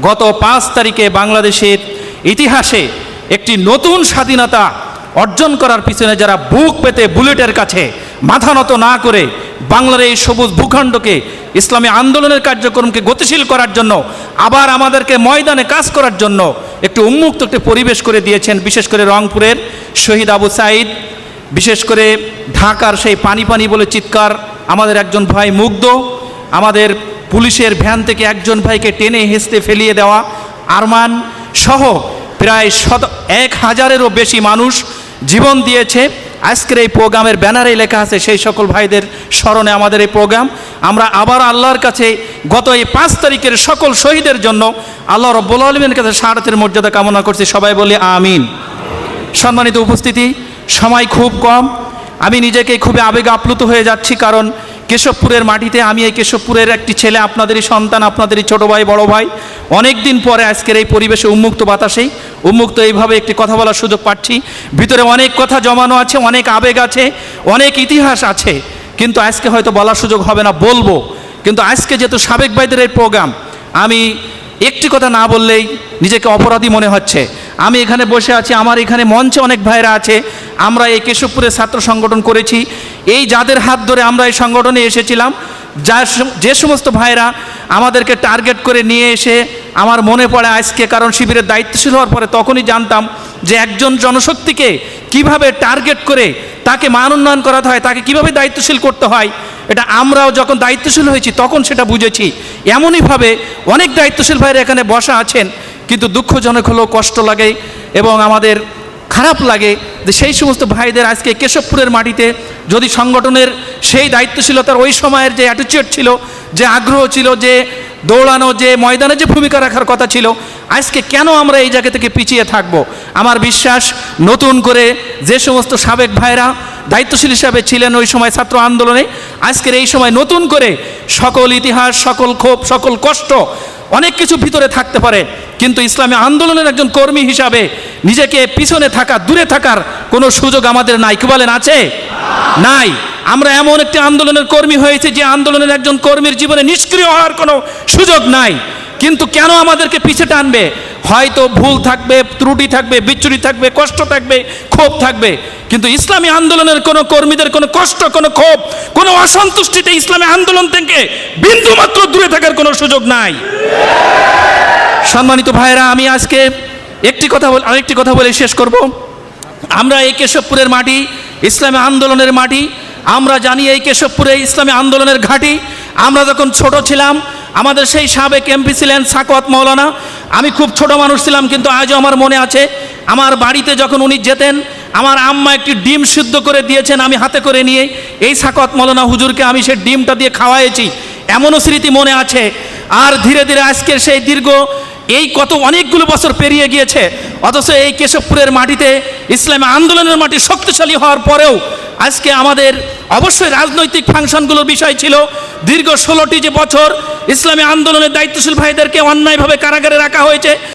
গত 5 তারিখে বাংলাদেশের ইতিহাসে একটি নতুন স্বাধীনতা অর্জন করার পিছনে যারা বুক পেতে বুলেটের কাছে মাথা নত না করে বাংলার এই সবুজ ভূখণ্ডকে ইসলামী আন্দোলনের কার্যক্রমকে গতিশীল করার জন্য আবার আমাদেরকে ময়দানে কাজ করার জন্য একটু উন্মুক্ত একটি পরিবেশ করে দিয়েছেন, বিশেষ করে রংপুরের শহীদ আবু সাঈদ, বিশেষ করে ঢাকার সেই পানি পানি বলে চিৎকার আমাদের একজন ভাই মুগ্ধ, আমাদের পুলিশের ভ্যান থেকে একজন ভাইকে টেনে হেঁচড়ে ফেলিয়ে দেওয়া আরমান সহ প্রায় 1000-এরও বেশি মানুষ জীবন দিয়েছে। আজকের এই প্রোগ্রামের ব্যানারে লেখা আছে সেই সকল ভাইদের স্মরণে আমাদের এই প্রোগ্রাম। আমরা আবার আল্লাহর কাছে গত এই 5 তারিখের সকল শহীদের জন্য আল্লাহ রাব্বুল আলামিনের কাছে শাহাদাতের মর্যাদা কামনা করছি। সবাই বলি আমিন। সম্মানিত উপস্থিতি, সময় খুব কম, আমি নিজেকে খুবই আবেগে আপ্লুত হয়ে যাচ্ছি, কারণ কেশবপুরের মাটিতে আমি এই কেশবপুরের একটি ছেলে, আপনাদেরই সন্তান, আপনাদেরই ছোট ভাই বড় ভাই, অনেক দিন পরে আজকের এই পরিবেশে উন্মুক্ত বাতাসেই উন্মুক্ত এইভাবে একটি কথা বলার সুযোগ পাচ্ছি। ভিতরে অনেক কথা জমানো আছে, অনেক আবেগ আছে, অনেক ইতিহাস আছে, কিন্তু আজকে হয়তো বলার সুযোগ হবে না, বলবো। কিন্তু আজকে যেহেতু সাবেক ভাইদের এই প্রোগ্রাম, আমি একটি কথা না বললেই নিজেকে অপরাধী মনে হচ্ছে। আমি এখানে বসে আছি, আমার এখানে মঞ্চে অনেক ভাইরা আছে, আমরা এই কেশবপুরে ছাত্র সংগঠন করেছি, এই যাদের হাত ধরে আমরা এই সংগঠনে এসেছিলাম, যে সমস্ত ভাইরা আমাদেরকে টার্গেট করে নিয়ে এসে আমার মনে পড়ে আজকে, কারণ শিবিরের দায়িত্বশীল হওয়ার পরে তখনই জানতাম যে একজন জনশক্তিকে কিভাবে টার্গেট করে তাকে মান উন্নয়ন করাতে হয়, তাকে কিভাবে দায়িত্বশীল করতে হয়, এটা আমরাও যখন দায়িত্বশীল হয়েছি তখন সেটা বুঝেছি। এমনইভাবে অনেক দায়িত্বশীল ভাইরা এখানে বসা আছেন, কিন্তু দুঃখজনক হলেও কষ্ট লাগে এবং আমাদের খারাপ লাগে যে সেই সমস্ত ভাইদের আজকে কেশবপুরের মাটিতে যদি সংগঠনের সেই দায়িত্বশীলতার ওই সময়ের যে অ্যাটিটিউড ছিল, যে আগ্রহ ছিল, যে দৌড়ানো, যে ময়দানে যে ভূমিকা রাখার কথা ছিল, আজকে কেন আমরা এই জায়গা থেকে পিছিয়ে থাকব? আমার বিশ্বাস নতুন করে যে সমস্ত সাবেক ভাইরা দায়িত্বশীল হিসাবে ছিলেন ওই সময় ছাত্র আন্দোলনে, আজকের এই সময় নতুন করে সকল ইতিহাস, সকল ক্ষোভ, সকল কষ্ট, অনেক কিছু ভিতরে থাকতে পারে, কিন্তু ইসলামী আন্দোলনের একজন কর্মী হিসাবে নিজেকে পিছনে থাকা, দূরে থাকার কোনো সুযোগ আমাদের নাই। কি বলেন, আছে? নাই। আমরা এমন একটি আন্দোলনের কর্মী হয়েছে যে আন্দোলনের একজন কর্মীর জীবনে নিষ্ক্রিয় হওয়ার কোনো সুযোগ নাই, কিন্তু কেন আমাদেরকে পিছে টানবে? হয়তো ভুল থাকবে, ত্রুটি থাকবে, বিচ্যুতি থাকবে, কষ্ট থাকবে, ক্ষোভ থাকবে, কিন্তু ইসলামী আন্দোলনের কোনো কর্মীদের কোনো কষ্ট, কোনো ক্ষোভ, কোনো অসন্তুষ্টিতে ইসলামী আন্দোলন থেকে বিন্দুমাত্র দূরে থাকার কোনো সুযোগ নাই। সম্মানিত ভাইরা, আমি আজকে আরেকটি কথা বলে শেষ করব। আমরা এই কেশবপুরের মাটি ইসলামী আন্দোলনের মাটি, আমরা জানি এই কেশবপুরে ইসলামী আন্দোলনের ঘাঁটি। আমরা যখন ছোট ছিলাম, আমাদের সেই সাবেক এমপি ছিলেন সাখাওয়াত মাওলানা। আমি খুব ছোট মানুষ ছিলাম, কিন্তু আজও আমার মনে আছে আমার বাড়িতে যখন উনি যেতেন, আমার আম্মা একটি ডিম সিদ্ধ করে দিয়েছেন, আমি হাতে করে নিয়ে এই সাখাওয়াত মাওলানা হুজুরকে আমি সেই ডিমটা দিয়ে খাওয়াইছি, এমনও স্মৃতি মনে আছে। আর ধীরে ধীরে আজকের সেই দীর্ঘ এই কত অনেকগুলো বছর পেরিয়ে গিয়েছে, অথচ এই কেশবপুরের মাটিতে ইসলামী আন্দোলনের মাটি শক্তিশালী হওয়ার পরেও আজকে আমাদের অবশ্যই রাজনৈতিক ফাংশনগুলোর বিষয় ছিল। দীর্ঘ 16টি যে বছর ইসলামী আন্দোলনের দায়িত্বশীল ভাইদেরকে অন্যায়ভাবে কারাগারে রাখা হয়েছে,